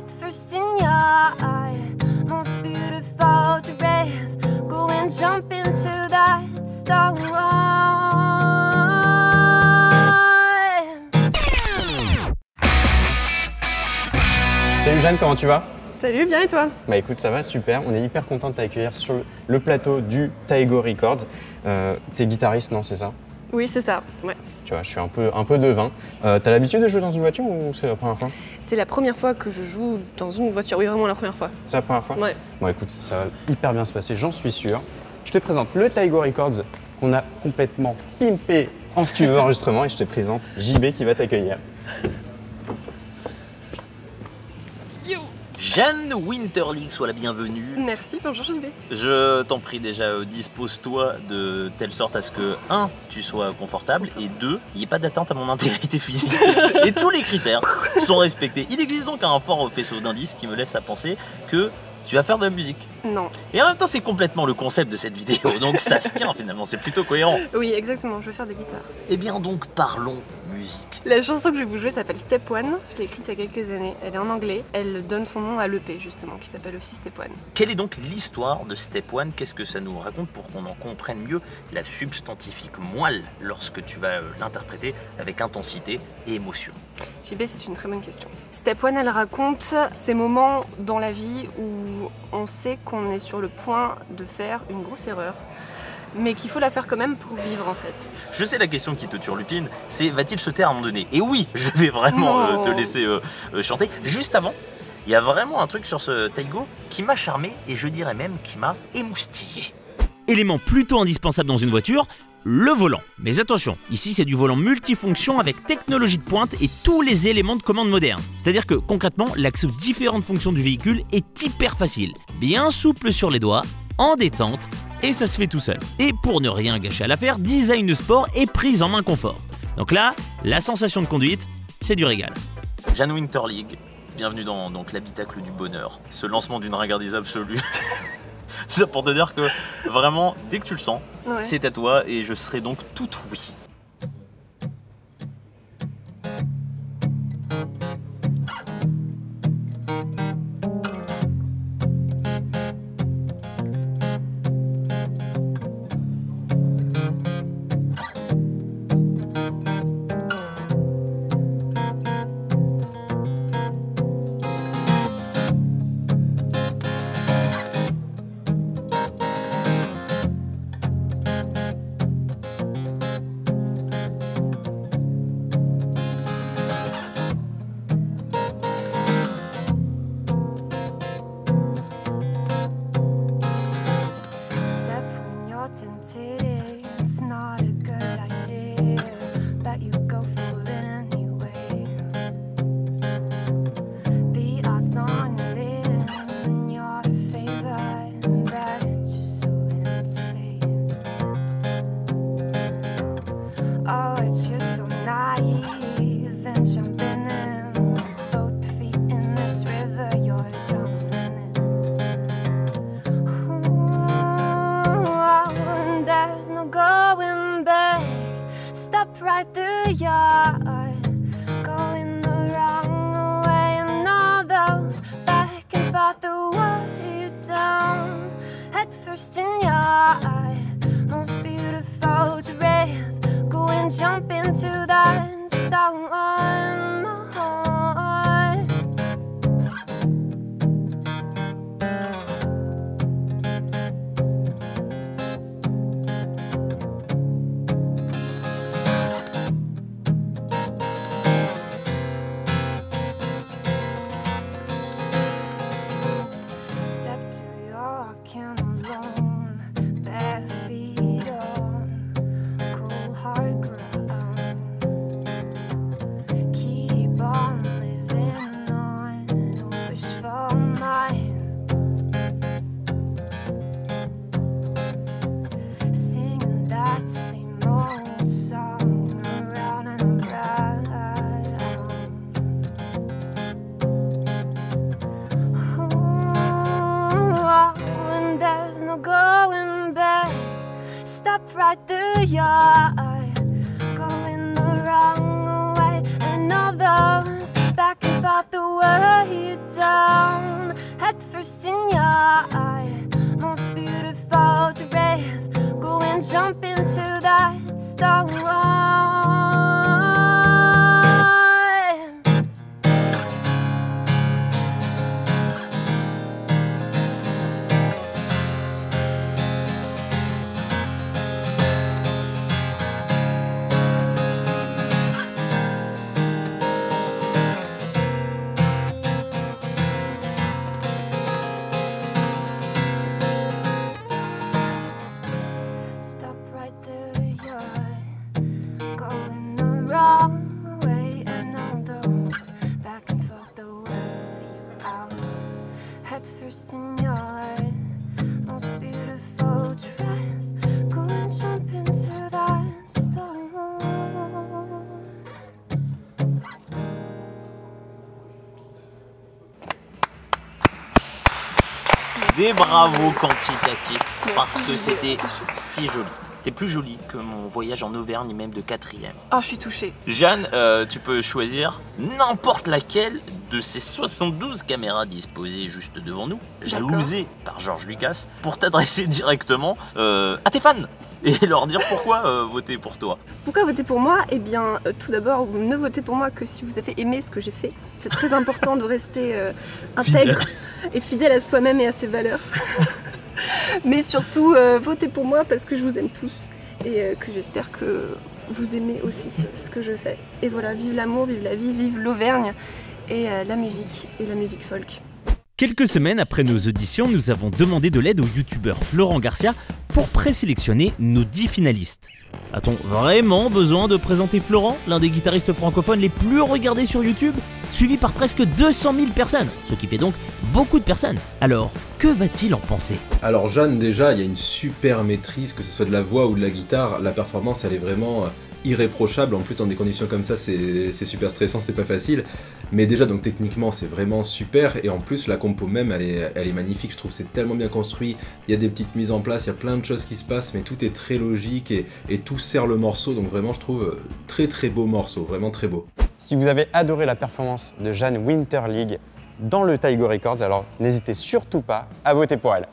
Head first in your eye, most beautiful dress. Go and jump into that stone wall. Salut Jeanne, comment tu vas? Salut, bien et toi? Bah écoute, ça va super. On est hyper content de t'accueillir sur le plateau du Taigo Records. T'es guitariste, non, c'est ça? Oui, c'est ça, ouais. Tu vois, je suis un peu devin. T'as l'habitude de jouer dans une voiture ou c'est la première fois? C'est la première fois que je joue dans une voiture, oui, vraiment la première fois. C'est la première fois? Ouais. Bon écoute, ça va hyper bien se passer, j'en suis sûr. Je te présente le Taigo Records qu'on a complètement pimpé en studio d'enregistrement et je te présente JB qui va t'accueillir. Jeanne Winterling, sois la bienvenue. Merci, bonjour JB. Je t'en prie déjà, dispose-toi de telle sorte à ce que 1. Tu sois confortable et 2. Il n'y ait pas d'atteinte à mon intégrité physique. Et tous les critères sont respectés. Il existe donc un fort faisceau d'indices qui me laisse à penser que tu vas faire de la musique. Non. Et en même temps, c'est complètement le concept de cette vidéo, donc ça se tient finalement, c'est plutôt cohérent. Oui, exactement, je vais faire des guitares. Eh bien donc, parlons musique. La chanson que je vais vous jouer s'appelle Step One. Je l'ai écrite il y a quelques années. Elle est en anglais. Elle donne son nom à l'EP justement, qui s'appelle aussi Step One. Quelle est donc l'histoire de Step One? Qu'est-ce que ça nous raconte pour qu'on en comprenne mieux la substantifique moelle lorsque tu vas l'interpréter avec intensité et émotion? JB, c'est une très bonne question. Step One, elle raconte ces moments dans la vie où on sait qu'on est sur le point de faire une grosse erreur, mais qu'il faut la faire quand même pour vivre en fait. Je sais la question qui te turlupine, c'est va-t-il se taire à un moment donné? Et oui, je vais vraiment te laisser chanter. Juste avant, il y a vraiment un truc sur ce Taigo qui m'a charmé et je dirais même qui m'a émoustillé. Élément plutôt indispensable dans une voiture, le volant. Mais attention, ici c'est du volant multifonction avec technologie de pointe et tous les éléments de commande modernes. C'est-à-dire que concrètement, l'accès aux différentes fonctions du véhicule est hyper facile. Bien souple sur les doigts, en détente, et ça se fait tout seul. Et pour ne rien gâcher à l'affaire, design sport et prise en main confort. Donc là, la sensation de conduite, c'est du régal. Jeanne Winterling, bienvenue dans donc, l'habitacle du bonheur. Ce lancement d'une ringardise absolue. C'est ça pour te dire que vraiment, dès que tu le sens, Ouais. c'est à toi et je serai donc tout oui. Step when you're tempted, it's not a good idea, but you go for it anyway. The odds on it in your favor, but just so insane. Oh, it's just so naive and jumping in with both feet in this river you're drowning in. There's no going back. Stop right through your going the wrong way, and all those back and forth that weigh you down. Head first in your eye, most beautiful dress. Go and jump into that stone. Step to your walking alone, bare feet on cold hard ground. Keep on living on a wishful mind, singing that same old song around and around. And there's no going back. Stop right through your eye, going the wrong way, and all those back and forth the way you die. first in your eye. Most beautiful dress. Go and jump into that storm. First in your life, most beautiful dress. Go and jump into that storm. Des bravos quantitatifs, parce que c'était si joli. T'es plus jolie que mon voyage en Auvergne, même de 4e. Oh, je suis touchée. Jeanne, tu peux choisir n'importe laquelle de ces 72 caméras disposées juste devant nous, jalousées par George Lucas, pour t'adresser directement à tes fans et leur dire pourquoi voter pour toi. Pourquoi voter pour moi? Eh bien, tout d'abord, vous ne votez pour moi que si vous avez aimé ce que j'ai fait. C'est très important de rester intègre et fidèle à soi-même et à ses valeurs. Mais surtout, votez pour moi parce que je vous aime tous et que j'espère que vous aimez aussi ce que je fais. Et voilà, vive l'amour, vive la vie, vive l'Auvergne et la musique folk. Quelques semaines après nos auditions, nous avons demandé de l'aide au youtubeur Florent Garcia pour présélectionner nos 10 finalistes. A-t-on vraiment besoin de présenter Florent, l'un des guitaristes francophones les plus regardés sur YouTube, suivi par presque 200 000 personnes, ce qui fait donc beaucoup de personnes. Alors, que va-t-il en penser? Alors Jeanne, déjà, il y a une super maîtrise, que ce soit de la voix ou de la guitare, la performance elle est vraiment irréprochable. En plus dans des conditions comme ça c'est super stressant, c'est pas facile, mais déjà donc techniquement c'est vraiment super, et en plus la compo même elle est magnifique, je trouve, c'est tellement bien construit, il y a des petites mises en place, il y a plein de choses qui se passent, mais tout est très logique et tout sert le morceau, donc vraiment je trouve très très beau morceau, vraiment très beau. Si vous avez adoré la performance de Jeanne Winterling dans le Taigo Records, alors n'hésitez surtout pas à voter pour elle.